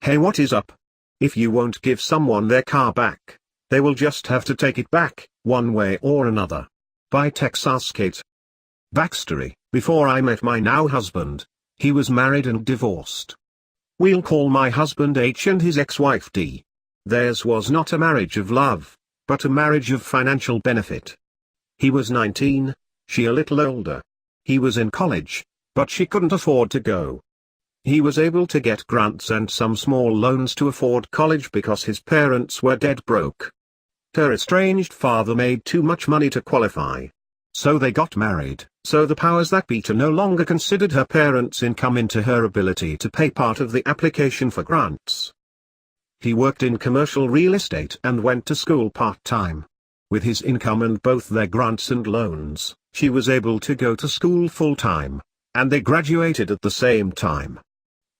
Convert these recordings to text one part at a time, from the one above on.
Hey, what is up? If you won't give someone their car back, they will just have to take it back, one way or another. By Texas Kate. Backstory: before I met my now husband, he was married and divorced. We'll call my husband H and his ex-wife D. Theirs was not a marriage of love, but a marriage of financial benefit. He was 19, she a little older. He was in college, but she couldn't afford to go. He was able to get grants and some small loans to afford college because his parents were dead broke. Her estranged father made too much money to qualify. So they got married, so the powers that be no longer considered her parents' income into her ability to pay part of the application for grants. He worked in commercial real estate and went to school part-time. With his income and both their grants and loans, she was able to go to school full-time, and they graduated at the same time.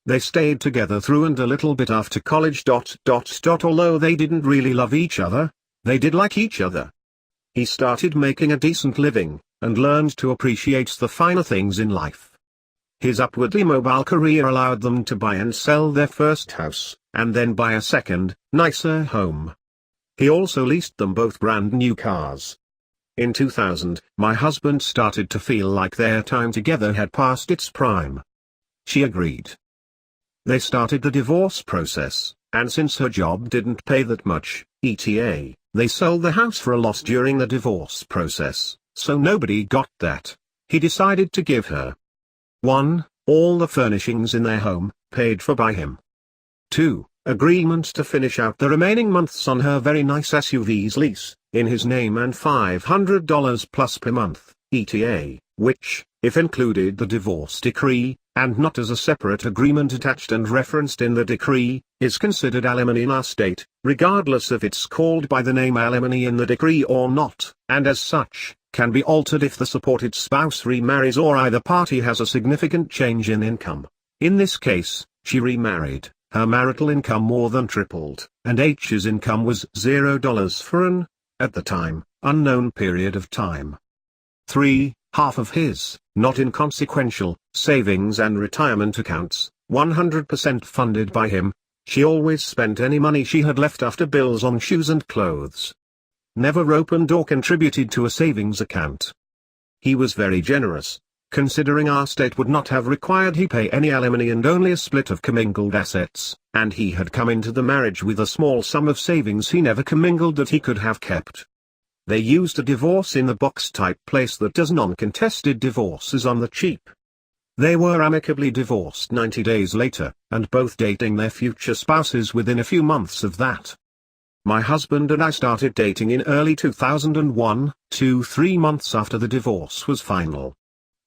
They stayed together through and a little bit after college. Although they didn't really love each other, they did like each other. He started making a decent living, and learned to appreciate the finer things in life. His upwardly mobile career allowed them to buy and sell their first house, and then buy a second, nicer home. He also leased them both brand new cars. In 2000, my husband started to feel like their time together had passed its prime. She agreed. They started the divorce process, and since her job didn't pay that much, ETA, they sold the house for a loss during the divorce process, so nobody got that. He decided to give her 1. All the furnishings in their home, paid for by him. 2. Agreement to finish out the remaining months on her very nice SUV's lease, in his name, and $500 plus per month, ETA, which, if included the divorce decree, and not as a separate agreement attached and referenced in the decree, is considered alimony in our state, regardless if it's called by the name alimony in the decree or not, and as such, can be altered if the supported spouse remarries or either party has a significant change in income. In this case, she remarried, her marital income more than tripled, and H's income was $0 for an, at the time, unknown period of time. 3. Half of his, not inconsequential, savings and retirement accounts, 100% funded by him. She always spent any money she had left after bills on shoes and clothes. Never opened or contributed to a savings account. He was very generous, considering our state would not have required he pay any alimony and only a split of commingled assets, and he had come into the marriage with a small sum of savings he never commingled that he could have kept. They used a divorce in the box type place that does non-contested divorces on the cheap. They were amicably divorced 90 days later, and both dating their future spouses within a few months of that. My husband and I started dating in early 2001, 2-3 months after the divorce was final.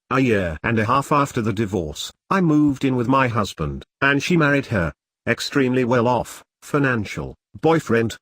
A year and a half after the divorce, I moved in with my husband, and she married her extremely well-off, financial boyfriend.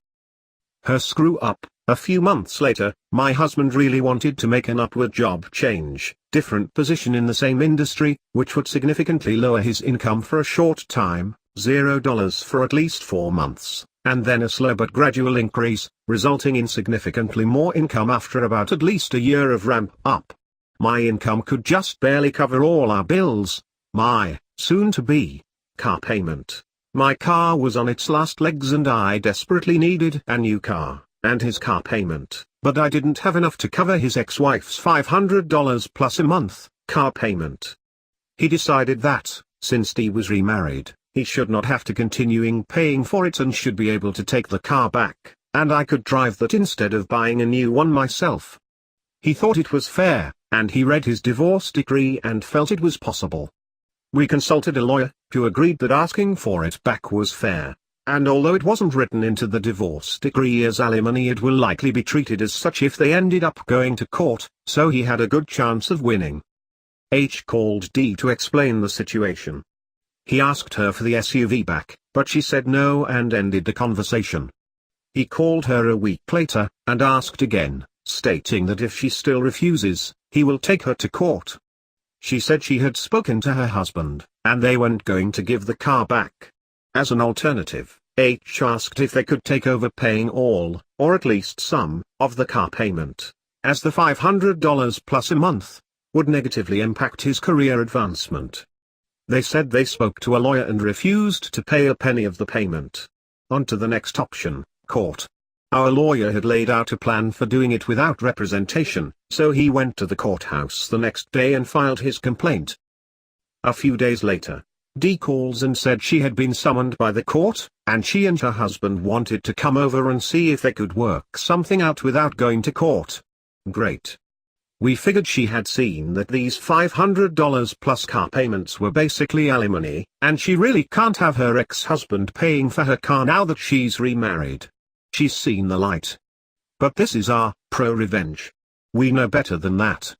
Her screw-up. A few months later, my husband really wanted to make an upward job change, different position in the same industry, which would significantly lower his income for a short time, $0 for at least 4 months, and then a slow but gradual increase, resulting in significantly more income after about at least a year of ramp-up. My income could just barely cover all our bills, my, soon-to-be, car payment. My car was on its last legs and I desperately needed a new car, and his car payment, but I didn't have enough to cover his ex-wife's $500 plus a month, car payment. He decided that, since Dee was remarried, he should not have to continuing paying for it and should be able to take the car back, and I could drive that instead of buying a new one myself. He thought it was fair, and he read his divorce decree and felt it was possible. We consulted a lawyer, who agreed that asking for it back was fair. And although it wasn't written into the divorce decree as alimony, it will likely be treated as such if they ended up going to court, so he had a good chance of winning. H called Dee to explain the situation. He asked her for the SUV back, but she said no and ended the conversation. He called her a week later, and asked again, stating that if she still refuses, he will take her to court. She said she had spoken to her husband, and they weren't going to give the car back. As an alternative, H asked if they could take over paying all, or at least some, of the car payment, as the $500 plus a month would negatively impact his career advancement. They said they spoke to a lawyer and refused to pay a penny of the payment. On to the next option, court. Our lawyer had laid out a plan for doing it without representation, so he went to the courthouse the next day and filed his complaint. A few days later, Dee calls and said she had been summoned by the court, and she and her husband wanted to come over and see if they could work something out without going to court. Great. We figured she had seen that these $500 plus car payments were basically alimony, and she really can't have her ex-husband paying for her car now that she's remarried. She's seen the light. But this is our ProRevenge. We know better than that.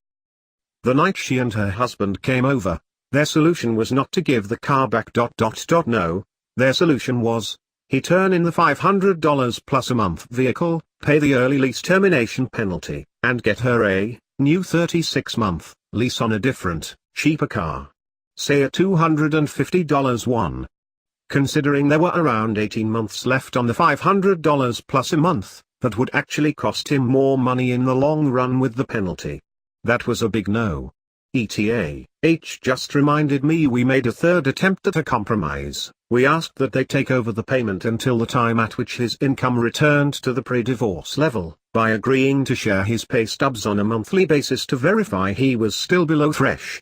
The night she and her husband came over, their solution was not to give the car back. No, their solution was, he turn in the $500 plus a month vehicle, pay the early lease termination penalty, and get her a new 36-month lease on a different, cheaper car. Say a $250 one. Considering there were around 18 months left on the $500 plus a month, that would actually cost him more money in the long run with the penalty. That was a big no. H just reminded me we made a third attempt at a compromise. We asked that they take over the payment until the time at which his income returned to the pre-divorce level, by agreeing to share his pay stubs on a monthly basis to verify he was still below thresh.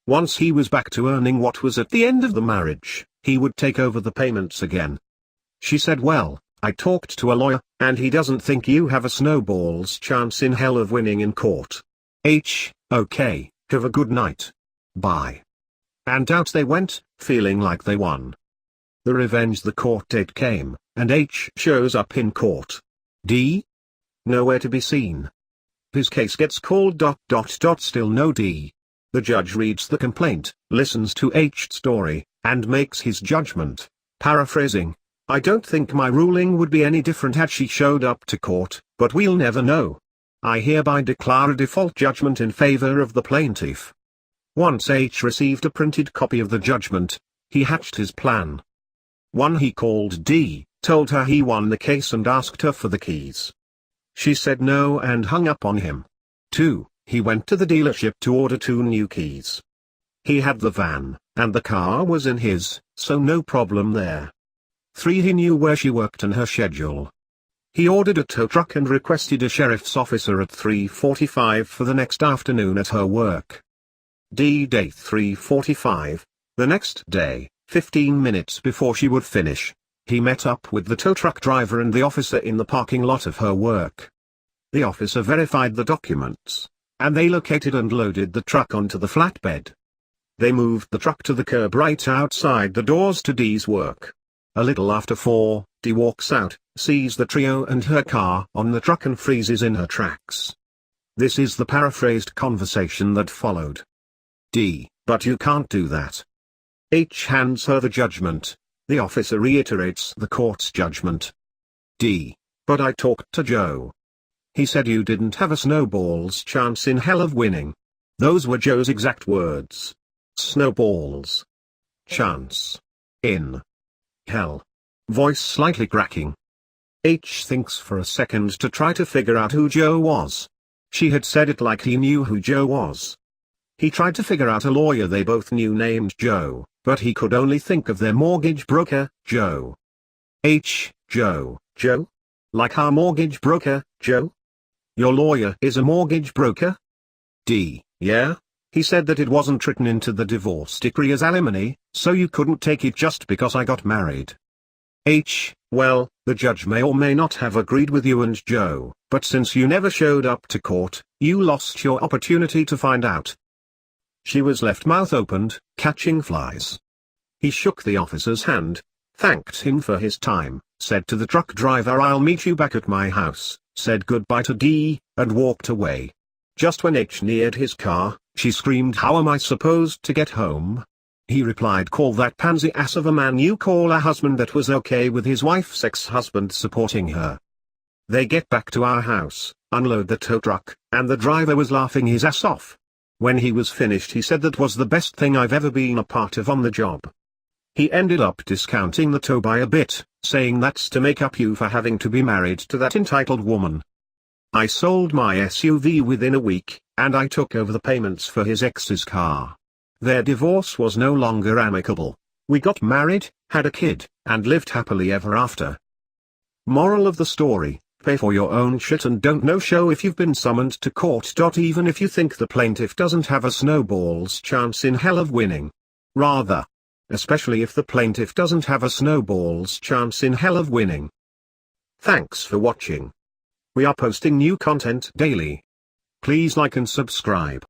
Once he was back to earning what was at the end of the marriage, he would take over the payments again. She said, well, I talked to a lawyer, and he doesn't think you have a snowball's chance in hell of winning in court. Okay, have a good night. Bye. And out they went, feeling like they won. The court date came, and H shows up in court. D? Nowhere to be seen. His case gets called. Still no D. The judge reads the complaint, listens to H's story, and makes his judgment. Paraphrasing, I don't think my ruling would be any different had she showed up to court, but we'll never know. I hereby declare a default judgment in favor of the plaintiff. Once H received a printed copy of the judgment, he hatched his plan. 1. He called D, told her he won the case and asked her for the keys. She said no and hung up on him. 2. He went to the dealership to order 2 new keys. He had the van, and the car was in his, so no problem there. 3. He knew where she worked and her schedule. He ordered a tow truck and requested a sheriff's officer at 3:45 for the next afternoon at her work. Day 3:45, the next day, 15 minutes before she would finish, he met up with the tow truck driver and the officer in the parking lot of her work. The officer verified the documents, and they located and loaded the truck onto the flatbed. They moved the truck to the curb right outside the doors to Dee's work. A little after 4, Dee walks out, sees the trio and her car on the truck and freezes in her tracks. This is the paraphrased conversation that followed. D, but you can't do that. H hands her the judgment. The officer reiterates the court's judgment. D, but I talked to Joe. He said you didn't have a snowball's chance in hell of winning. Those were Joe's exact words. Snowballs. Chance. In. Hell. Voice slightly cracking. H thinks for a second to try to figure out who Joe was. She had said it like he knew who Joe was. He tried to figure out a lawyer they both knew named Joe, but he could only think of their mortgage broker, Joe. H, Joe? Like our mortgage broker, Joe? Your lawyer is a mortgage broker? D, yeah? He said that it wasn't written into the divorce decree as alimony, so you couldn't take it just because I got married. H, well, the judge may or may not have agreed with you and Joe, but since you never showed up to court, you lost your opportunity to find out. She was left mouth opened, catching flies. He shook the officer's hand, thanked him for his time, said to the truck driver I'll meet you back at my house, said goodbye to Dee, and walked away. Just when H neared his car, she screamed, how am I supposed to get home? He replied, call that pansy ass of a man you call a husband that was okay with his wife's ex-husband supporting her. They get back to our house, unload the tow truck, and the driver was laughing his ass off. When he was finished he said that was the best thing I've ever been a part of on the job. He ended up discounting the tow by a bit, saying that's to make up you for having to be married to that entitled woman. I sold my SUV within a week, and I took over the payments for his ex's car. Their divorce was no longer amicable. We got married, had a kid, and lived happily ever after. Moral of the story: pay for your own shit and don't no-show if you've been summoned to court. Even if you think the plaintiff doesn't have a snowball's chance in hell of winning. Rather. Especially if the plaintiff doesn't have a snowball's chance in hell of winning. Thanks for watching. We are posting new content daily. Please like and subscribe.